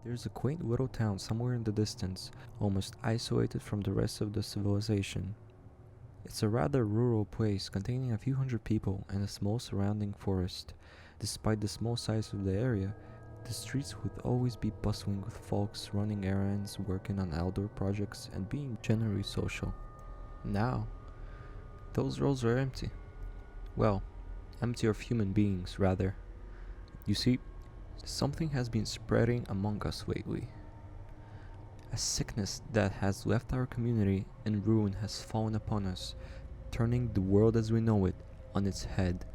There's a quaint little town somewhere in the distance, almost isolated from the rest of the civilization. It's a rather rural place containing a few hundred people and a small surrounding forest. Despite the small size of the area, the streets would always be bustling with folks running errands, working on outdoor projects, and being generally social. Now, those roads are empty. Well, empty of human beings, rather. You see, something has been spreading among us lately. A sickness that has left our community in ruin has fallen upon us, turning the world as we know it on its head.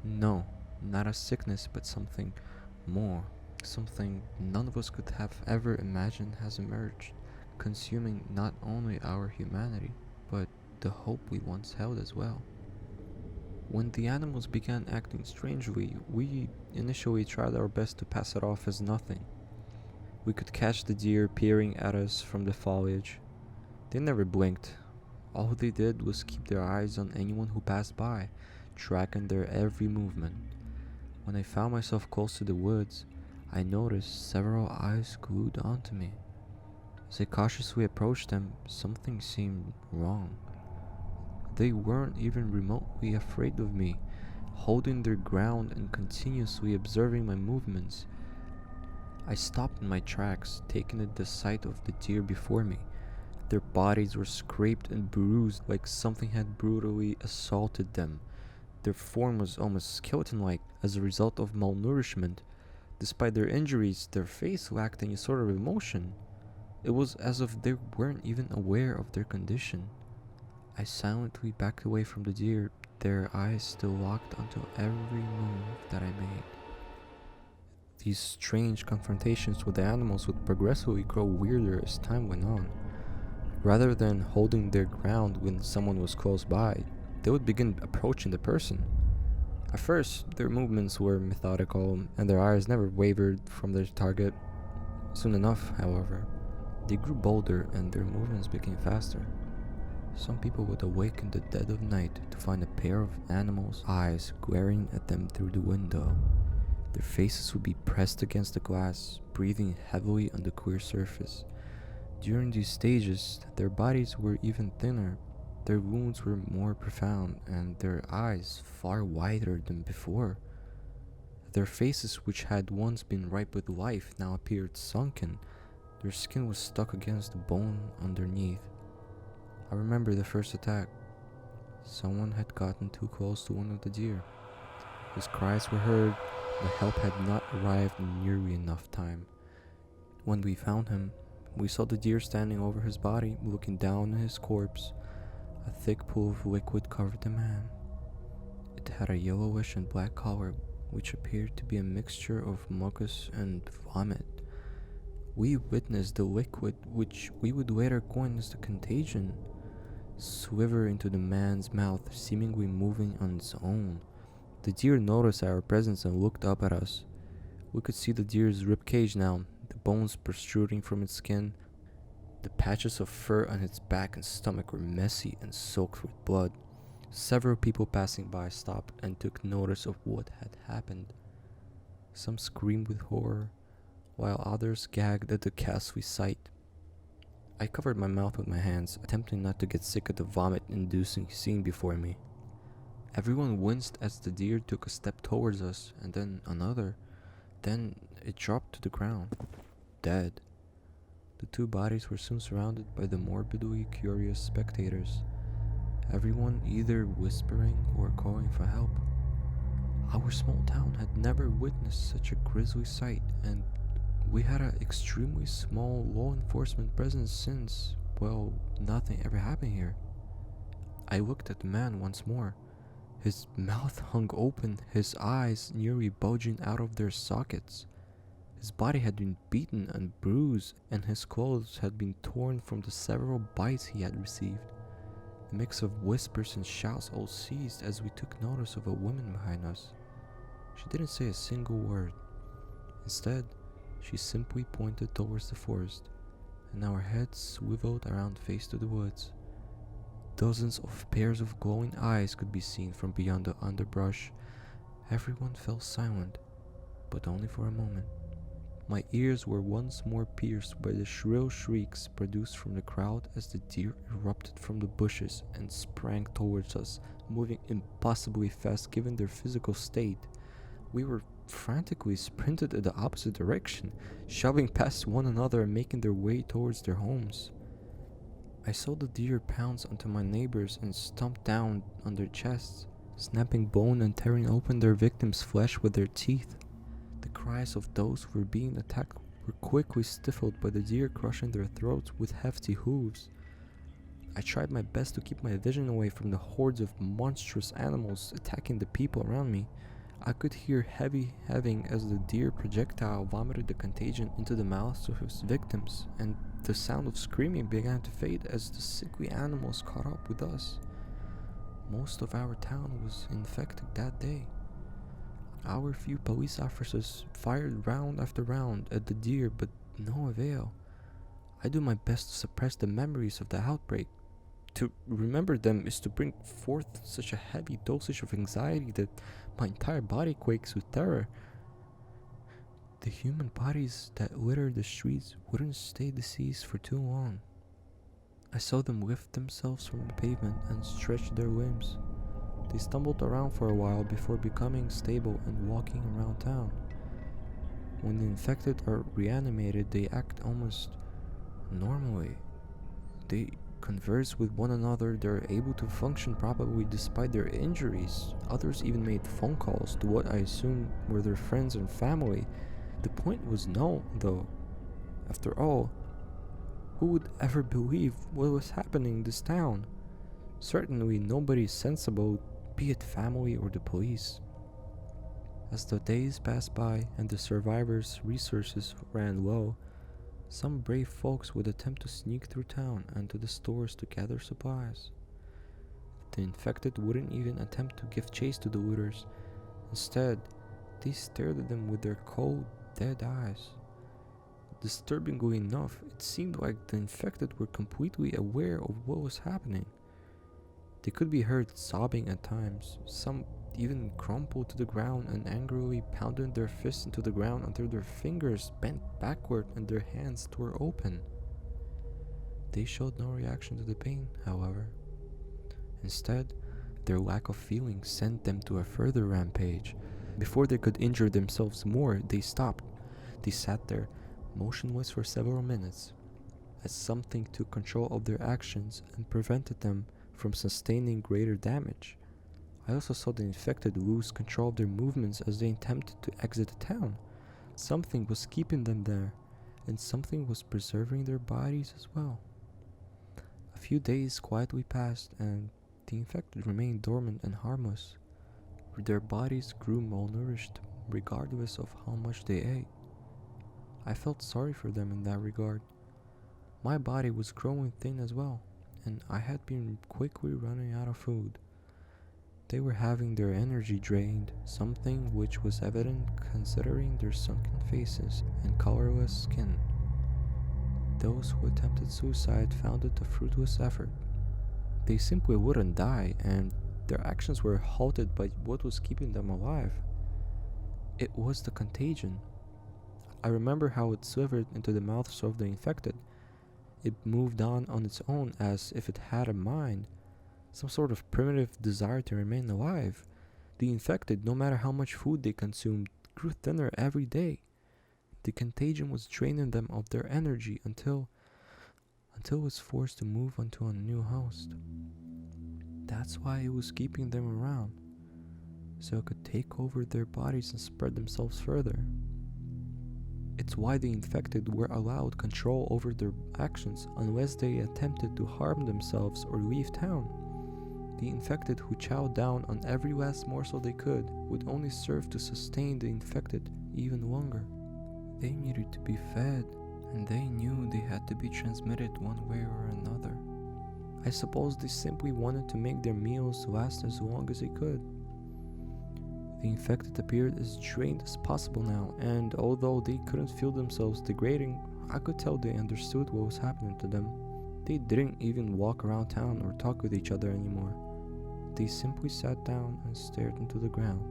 No, not a sickness, but something more. Something none of us could have ever imagined has emerged, consuming not only our humanity, but the hope we once held as well. When the animals began acting strangely, we initially tried our best to pass it off as nothing. We could catch the deer peering at us from the foliage. They never blinked. All they did was keep their eyes on anyone who passed by, tracking their every movement. When I found myself close to the woods, I noticed several eyes glued onto me. As I cautiously approached them, something seemed wrong. They weren't even remotely afraid of me, holding their ground and continuously observing my movements. I stopped in my tracks, taking in the sight of the deer before me. Their bodies were scraped and bruised like something had brutally assaulted them. Their form was almost skeleton-like as a result of malnourishment. Despite their injuries, their face lacked any sort of emotion. It was as if they weren't even aware of their condition. I silently backed away from the deer, their eyes still locked onto every move that I made. These strange confrontations with the animals would progressively grow weirder as time went on. Rather than holding their ground when someone was close by, they would begin approaching the person. At first, their movements were methodical and their eyes never wavered from their target. Soon enough, however, they grew bolder and their movements became faster. Some people would awake in the dead of night to find a pair of animals' eyes glaring at them through the window. Their faces would be pressed against the glass, breathing heavily on the clear surface. During these stages, their bodies were even thinner, their wounds were more profound, and their eyes far wider than before. Their faces, which had once been ripe with life, now appeared sunken. Their skin was stuck against the bone underneath. I remember the first attack. Someone had gotten too close to one of the deer. His cries were heard, but help had not arrived in nearly enough time. When we found him, we saw the deer standing over his body, looking down at his corpse. A thick pool of liquid covered the man. It had a yellowish and black color, which appeared to be a mixture of mucus and vomit. We witnessed the liquid, which we would later coin as the contagion, sliver into the man's mouth, seemingly moving on its own. The deer noticed our presence and looked up at us. We could see the deer's ribcage now, the bones protruding from its skin. The patches of fur on its back and stomach were messy and soaked with blood. Several people passing by stopped and took notice of what had happened. Some screamed with horror, while others gagged at the ghastly sight. I covered my mouth with my hands, attempting not to get sick of the vomit-inducing scene before me. Everyone winced as the deer took a step towards us, and then another. Then it dropped to the ground, dead. The two bodies were soon surrounded by the morbidly curious spectators, everyone either whispering or calling for help. Our small town had never witnessed such a grisly sight, and we had an extremely small law enforcement presence since, well, nothing ever happened here. I looked at the man once more. His mouth hung open, his eyes nearly bulging out of their sockets. His body had been beaten and bruised, and his clothes had been torn from the several bites he had received. The mix of whispers and shouts all ceased as we took notice of a woman behind us. She didn't say a single word. Instead, she simply pointed towards the forest, and our heads swiveled around face to the woods. Dozens of pairs of glowing eyes could be seen from beyond the underbrush. Everyone fell silent, but only for a moment. My ears were once more pierced by the shrill shrieks produced from the crowd as the deer erupted from the bushes and sprang towards us, moving impossibly fast given their physical state. We were frantically sprinted in the opposite direction, shoving past one another and making their way towards their homes. I saw the deer pounce onto my neighbors and stomp down on their chests, snapping bone and tearing open their victims' flesh with their teeth. The cries of those who were being attacked were quickly stifled by the deer crushing their throats with hefty hooves. I tried my best to keep my vision away from the hordes of monstrous animals attacking the people around me. I could hear heavy heaving as the deer projectile vomited the contagion into the mouths of his victims, and the sound of screaming began to fade as the sickly animals caught up with us. Most of our town was infected that day. Our few police officers fired round after round at the deer, but no avail. I do my best to suppress the memories of the outbreak. To remember them is to bring forth such a heavy dosage of anxiety that my entire body quakes with terror. The human bodies that littered the streets wouldn't stay deceased for too long. I saw them lift themselves from the pavement and stretch their limbs. They stumbled around for a while before becoming stable and walking around town. When the infected are reanimated, they act almost normally. They converse with one another, they're able to function properly despite their injuries. Others even made phone calls to what I assumed were their friends and family. The point was no, though. After all, who would ever believe what was happening in this town? Certainly nobody sensible, be it family or the police. As the days passed by and the survivors' resources ran low, some brave folks would attempt to sneak through town and to the stores to gather supplies. The infected wouldn't even attempt to give chase to the looters. Instead, they stared at them with their cold, dead eyes. Disturbingly enough, it seemed like the infected were completely aware of what was happening. They could be heard sobbing at times. Some even crumpled to the ground and angrily pounded their fists into the ground until their fingers bent backward and their hands tore open. They showed no reaction to the pain, however. Instead, their lack of feeling sent them to a further rampage. Before they could injure themselves more, they stopped. They sat there, motionless for several minutes, as something took control of their actions and prevented them from sustaining greater damage. I also saw the infected lose control of their movements as they attempted to exit the town. Something was keeping them there, and something was preserving their bodies as well. A few days quietly passed, and the infected remained dormant and harmless. Their bodies grew malnourished, regardless of how much they ate. I felt sorry for them in that regard. My body was growing thin as well, and I had been quickly running out of food. They were having their energy drained, something which was evident considering their sunken faces and colorless skin. Those who attempted suicide found it a fruitless effort. They simply wouldn't die, and their actions were halted by what was keeping them alive. It was the contagion. I remember how it slithered into the mouths of the infected. It moved on its own as if it had a mind, some sort of primitive desire to remain alive. The infected, no matter how much food they consumed, grew thinner every day. The contagion was draining them of their energy until it was forced to move onto a new host. That's why it was keeping them around, so it could take over their bodies and spread themselves further. It's why the infected were allowed control over their actions unless they attempted to harm themselves or leave town. The infected who chowed down on every last morsel they could would only serve to sustain the infected even longer. They needed to be fed, and they knew they had to be transmitted one way or another. I suppose they simply wanted to make their meals last as long as they could. The infected appeared as drained as possible now, and although they couldn't feel themselves degrading, I could tell they understood what was happening to them. They didn't even walk around town or talk with each other anymore. They simply sat down and stared into the ground.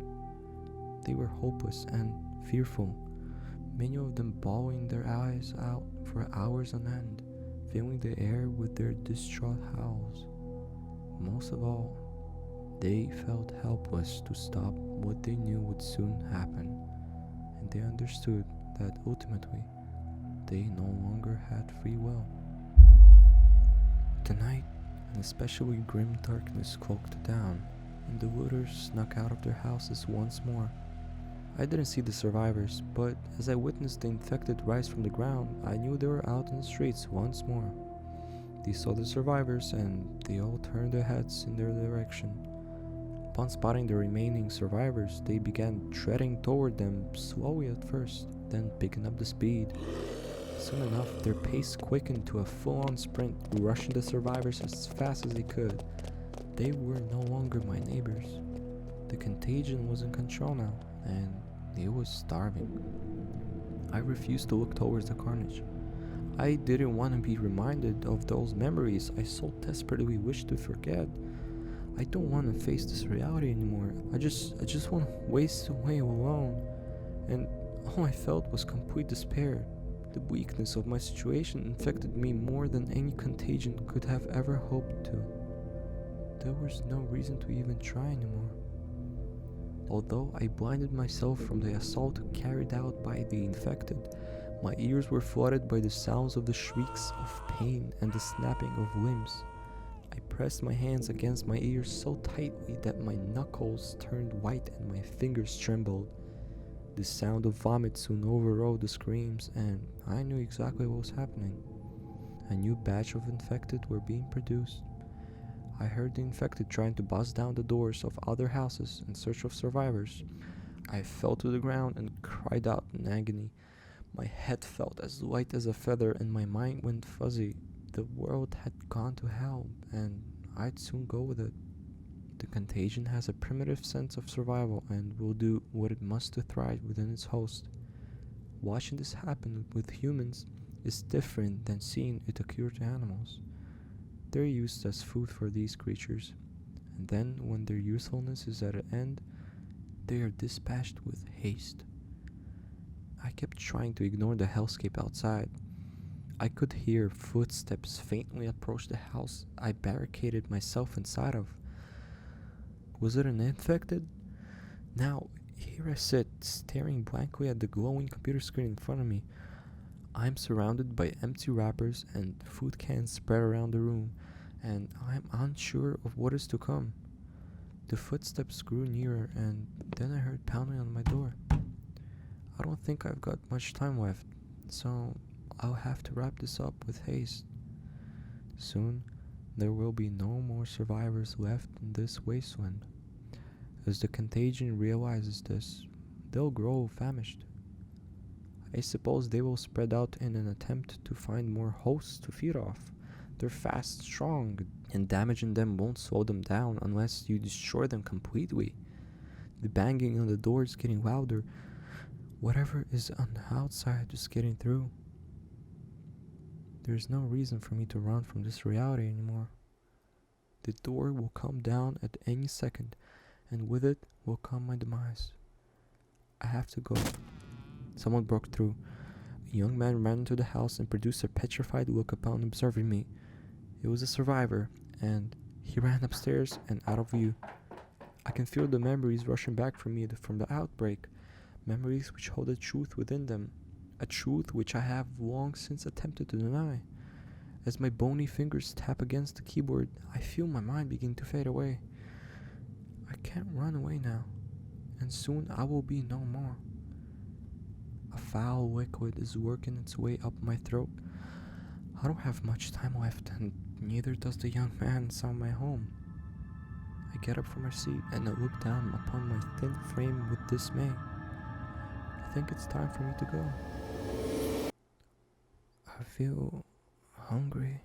They were hopeless and fearful, many of them bawling their eyes out for hours on end, filling the air with their distraught howls. Most of all, they felt helpless to stop what they knew would soon happen, and they understood that ultimately they no longer had free will. The night, an especially grim darkness cloaked down, and the looters snuck out of their houses once more. I didn't see the survivors, but as I witnessed the infected rise from the ground, I knew they were out in the streets once more. They saw the survivors and they all turned their heads in their direction. Upon spotting the remaining survivors, they began treading toward them slowly at first, then picking up the speed. Soon enough, their pace quickened to a full-on sprint, rushing the survivors as fast as they could. They were no longer my neighbors. The contagion was in control now, and it was starving. I refused to look towards the carnage. I didn't want to be reminded of those memories I so desperately wished to forget. I don't want to face this reality anymore. I just want to waste away alone. And all I felt was complete despair. The weakness of my situation infected me more than any contagion could have ever hoped to. There was no reason to even try anymore. Although I blinded myself from the assault carried out by the infected, my ears were flooded by the sounds of the shrieks of pain and the snapping of limbs. I pressed my hands against my ears so tightly that my knuckles turned white and my fingers trembled. The sound of vomit soon overrode the screams, and I knew exactly what was happening. A new batch of infected were being produced. I heard the infected trying to bust down the doors of other houses in search of survivors. I fell to the ground and cried out in agony. My head felt as light as a feather and my mind went fuzzy. The world had gone to hell, and I'd soon go with it. The contagion has a primitive sense of survival and will do what it must to thrive within its host. Watching this happen with humans is different than seeing it occur to animals. They're used as food for these creatures, and then when their usefulness is at an end, they are dispatched with haste. I kept trying to ignore the hellscape outside. I could hear footsteps faintly approach the house I barricaded myself inside of. Was it an infected? Now, here I sit, staring blankly at the glowing computer screen in front of me. I'm surrounded by empty wrappers and food cans spread around the room, and I'm unsure of what is to come. The footsteps grew nearer, and then I heard pounding on my door. I don't think I've got much time left, so I'll have to wrap this up with haste. Soon, there will be no more survivors left in this wasteland. As the contagion realizes this, they'll grow famished. I suppose they will spread out in an attempt to find more hosts to feed off. They're fast, strong, and damaging them won't slow them down unless you destroy them completely. The banging on the door is getting louder. Whatever is on the outside is getting through. There's no reason for me to run from this reality anymore. The door will come down at any second, and with it will come my demise. I have to go. Someone broke through. A young man ran into the house and produced a petrified look upon observing me. It was a survivor, and he ran upstairs and out of view. I can feel the memories rushing back from me from the outbreak, memories which hold a truth within them, a truth which I have long since attempted to deny. As my bony fingers tap against the keyboard, I feel my mind begin to fade away. I can't run away now, and soon I will be no more. A foul liquid is working its way up my throat. I don't have much time left, and neither does the young man inside my home. I get up from my seat and I look down upon my thin frame with dismay. I think it's time for me to go. I feel hungry.